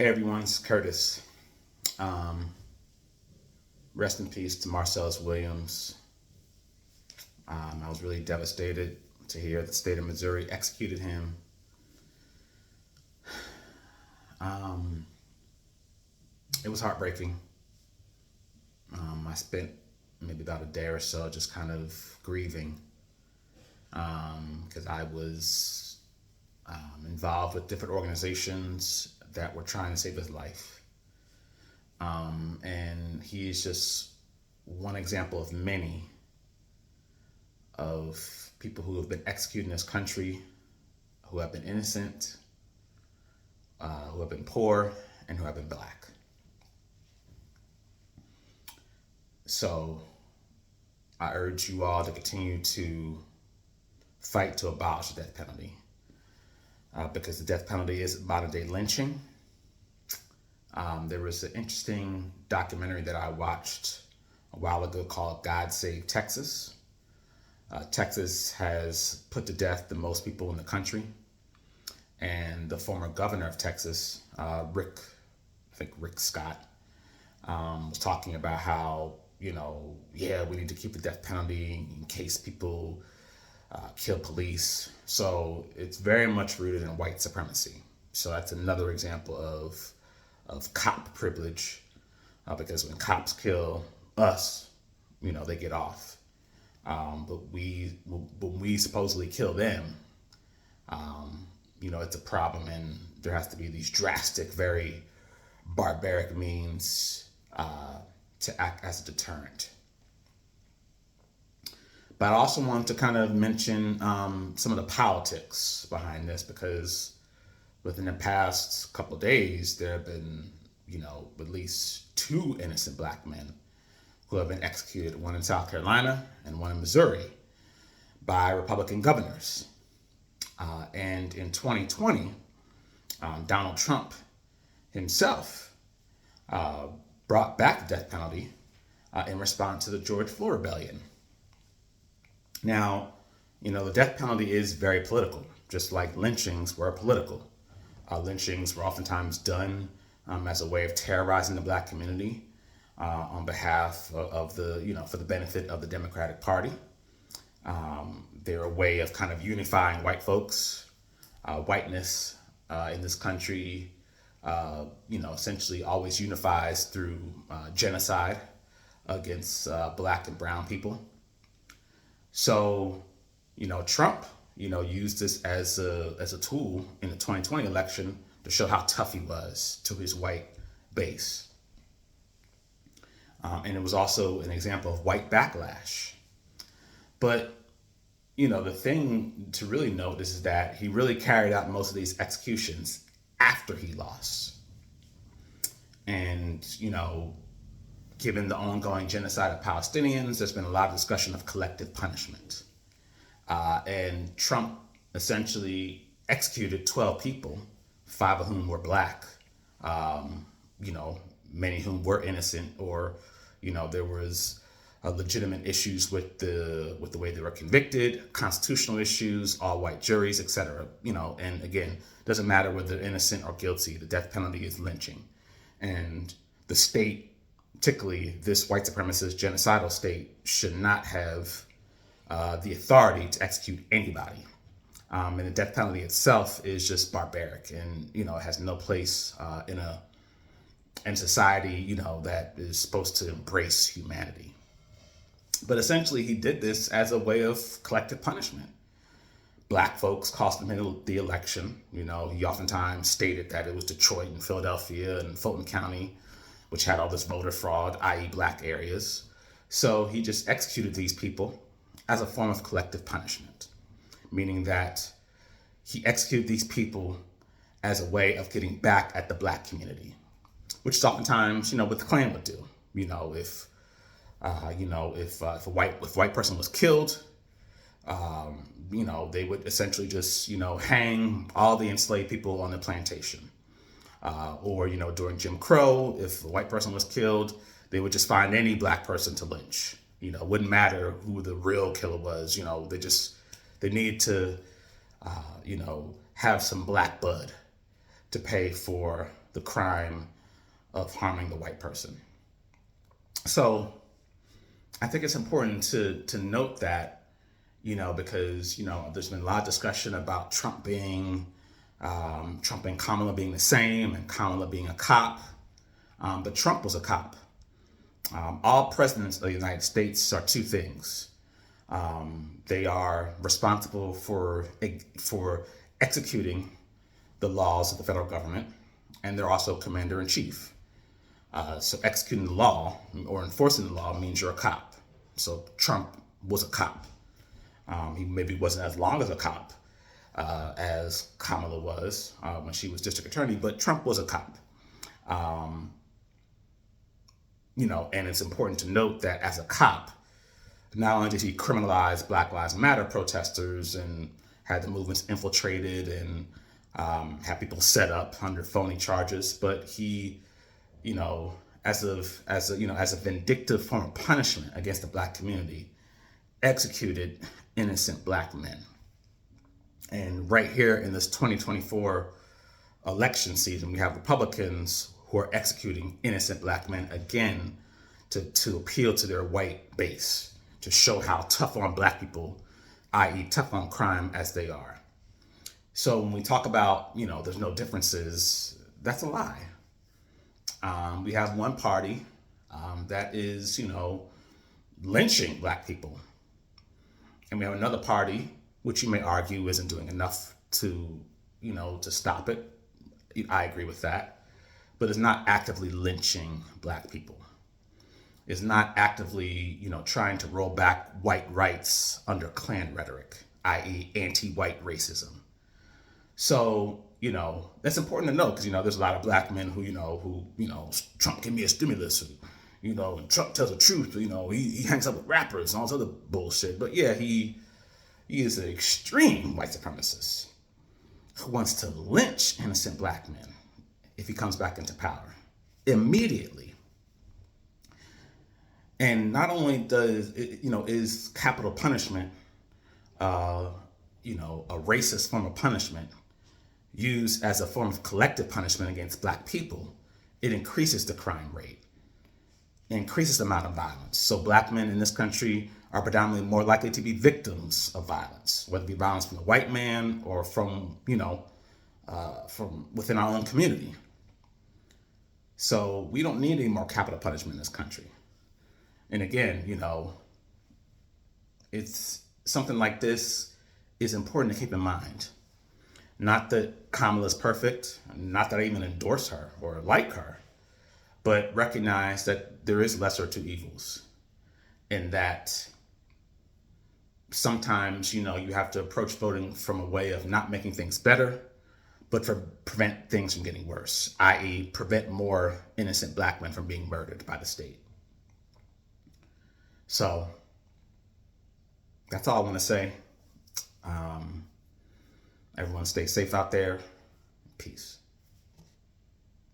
Hey everyone, it's Curtis. Um, Rest in peace to Marcellus Williams. I was really devastated to hear the state of Missouri executed him. Um, it was heartbreaking. I spent maybe about a day or so just kind of grieving because I was involved with different organizations that were trying to save his life. And he is just one example of many of people who have been executed in this country, who have been innocent, who have been poor, and who have been black. So I urge you all to continue to fight to abolish the death penalty because the death penalty is modern day lynching. There was an interesting documentary that I watched a while ago called God Save Texas. Texas has put to death the most people in the country. And the former governor of Texas, Rick Scott, was talking about how, we need to keep the death penalty in case people kill police. So it's very much rooted in white supremacy. So that's another example of cop privilege, because when cops kill us, they get off. But when we supposedly kill them, it's a problem, and there has to be these drastic, very barbaric means to act as a deterrent. But I also want to kind of mention some of the politics behind this, because within the past couple of days, there have been, at least two innocent black men who have been executed, one in South Carolina and one in Missouri, by Republican governors. And in 2020, Donald Trump himself brought back the death penalty in response to the George Floyd rebellion. Now, the death penalty is very political, just like lynchings were political. Lynchings were oftentimes done as a way of terrorizing the black community on behalf of for the benefit of the Democratic Party. They're a way of kind of unifying white folks. Whiteness in this country, essentially always unifies through genocide against black and brown people. So, Trump, used this as a tool in the 2020 election to show how tough he was to his white base. And it was also an example of white backlash. But, the thing to really note is that he really carried out most of these executions after he lost. And, given the ongoing genocide of Palestinians, there's been a lot of discussion of collective punishment. And Trump essentially executed 12 people, 5 of whom were black, many of whom were innocent, or, there was legitimate issues with the way they were convicted, constitutional issues, all white juries, etc. And again, doesn't matter whether they're innocent or guilty, the death penalty is lynching. And the state, particularly this white supremacist genocidal state, should not have the authority to execute anybody. And the death penalty itself is just barbaric, and it has no place in society that is supposed to embrace humanity. But essentially, he did this as a way of collective punishment. Black folks cost him the election. He oftentimes stated that it was Detroit and Philadelphia and Fulton County, which had all this voter fraud, i.e. black areas. So he just executed these people as a form of collective punishment, meaning that he executed these people as a way of getting back at the black community, which is oftentimes, what the Klan would do. If a white person was killed, they would essentially just, hang all the enslaved people on the plantation. Or during Jim Crow, if a white person was killed, they would just find any black person to lynch. It wouldn't matter who the real killer was. They needed to, have some black blood to pay for the crime of harming the white person. So I think it's important to note that, because, there's been a lot of discussion about Trump and Kamala being the same, and Kamala being a cop. But Trump was a cop. All presidents of the United States are two things. They are responsible for executing the laws of the federal government, and they're also commander in chief. So executing the law or enforcing the law means you're a cop. So Trump was a cop. He maybe wasn't as long as a cop as Kamala was when she was district attorney, but Trump was a cop. And it's important to note that as a cop, not only did he criminalize Black Lives Matter protesters and had the movements infiltrated and had people set up under phony charges, but he, as a vindictive form of punishment against the Black community, executed innocent Black men. And right here in this 2024 election season, we have Republicans who are executing innocent Black men again to appeal to their white base, to show how tough on Black people, i.e. tough on crime as they are. So when we talk about, there's no differences, that's a lie. We have one party that is, lynching Black people. And we have another party, which you may argue isn't doing enough to stop it. I agree with that. But it's not actively lynching Black people. It's not actively, trying to roll back white rights under Klan rhetoric, i.e. anti-white racism. So, that's important to know because, there's a lot of Black men who Trump give me a stimulus, and Trump tells the truth, he hangs up with rappers and all this other bullshit. But yeah, he is an extreme white supremacist who wants to lynch innocent Black men if he comes back into power immediately. And not only does it, is capital punishment, a racist form of punishment used as a form of collective punishment against Black people, it increases the crime rate, it increases the amount of violence. So Black men in this country are predominantly more likely to be victims of violence, whether it be violence from a white man or from within our own community. So we don't need any more capital punishment in this country. And again, it's something like this is important to keep in mind. Not that Kamala's perfect, not that I even endorse her or like her, but recognize that there is lesser two evils, and that sometimes, you have to approach voting from a way of not making things better, but prevent things from getting worse, i.e. prevent more innocent Black men from being murdered by the state. So that's all I want to say. Everyone stay safe out there. Peace.